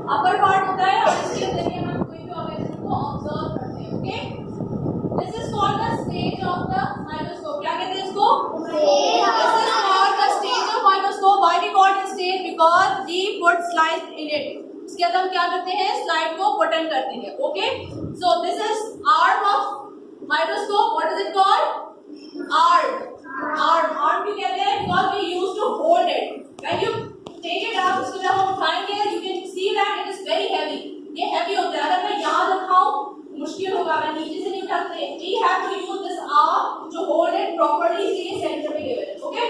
Upper part होता है और इसके जरिए हम कोई भी ऑर्गेनिज्म को ऑब्जर्व करते हैं. Okay, this is called the stage of the microscope. क्या कहते हैं इसको? This is called the stage of microscope. Why we called it stage? Because we put slide in it. इसके बाद हम क्या करते हैं? स्लाइड को बटन करते हैं. Okay, so this is arm of microscope. What is it called? Arm. Arm क्यों कहते हैं? Because we use to hold it. When you take it out, उसको जब हम उठाएंगे you can see that it is very heavy. ये heavy होता है. अगर मैं यहाँ रखाऊं मुश्किल होगा, मैं नीचे से नहीं उठा सकते. We have to use this arm to hold it properly. इसलिए center में given है. Okay?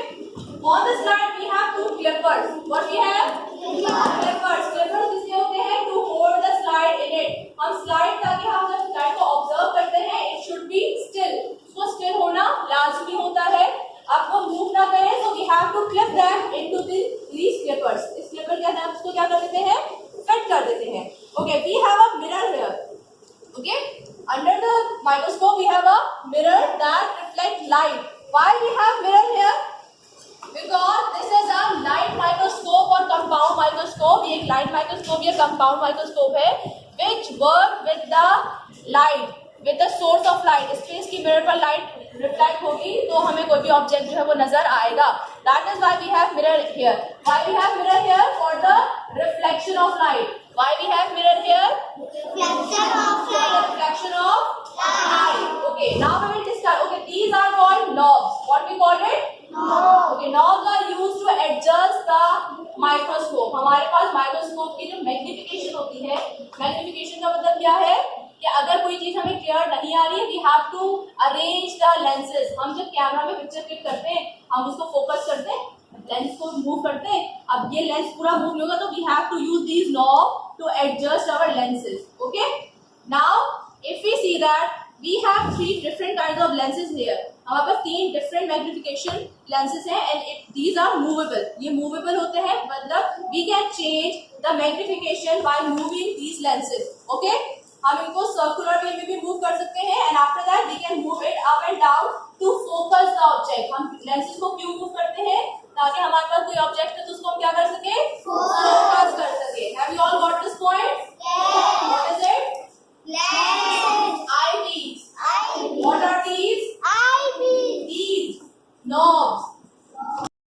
On the slide we have two clippers. What we have? Clippers. Clippers किसके होते हैं? To hold the slide in it. हम slide ताकि हम जब slide को observe करते हैं it should be still. उसको still होना लाजमी होता है. आपको मूव ना करें तो we have to clip them into these clippers. इस clipper के अंदर उसको क्या कर देते हैं? फिट कर देते हैं. Okay, we have a mirror here. Okay, under the microscope we have a mirror that reflects light. Why we have mirror here? Because this is a light microscope or compound microscope. ये एक light microscope या compound microscope है which work with the light. With the source of light. Space की mirror पर light reflect होगी तो हमें कोई भी ऑब्जेक्ट जो है वो नजर आएगा. That is why we have mirror here. Why we have mirror here? For the reflection of light. Why we have mirror here? Reflection of light. Reflection of light. Okay, now we will discuss. Okay, these are called knobs. What we call it? Knob. Okay, knobs are used to adjust the microscope. हमारे पास microscope की जो magnification होती है, magnification का मतलब क्या है कि अगर कोई चीज हमें क्लियर नहीं आ रही है we have to arrange the lenses. हम जब कैमरा में पिक्चर क्लिक करते हैं हम उसको फोकस करते हैं, लेंस को मूव करते हैं. अब ये लेंस पूरा मूव नहीं होगा तो we have to use these knob to adjust our lenses. Okay, now if we see that we have 3 different kinds of lenses here. हमारे पास 3 डिफरेंट मैग्निफिकेशन लेंसेज हैं एंड दीज आर मूवेबल. ये movable होते हैं मतलब we can change the magnification by moving these lenses. Okay, हम इनको circular वे में भी मूव कर सकते हैं and after that we can move it up and down to focus the object. हम लेंसेज को क्यों मूव करते हैं?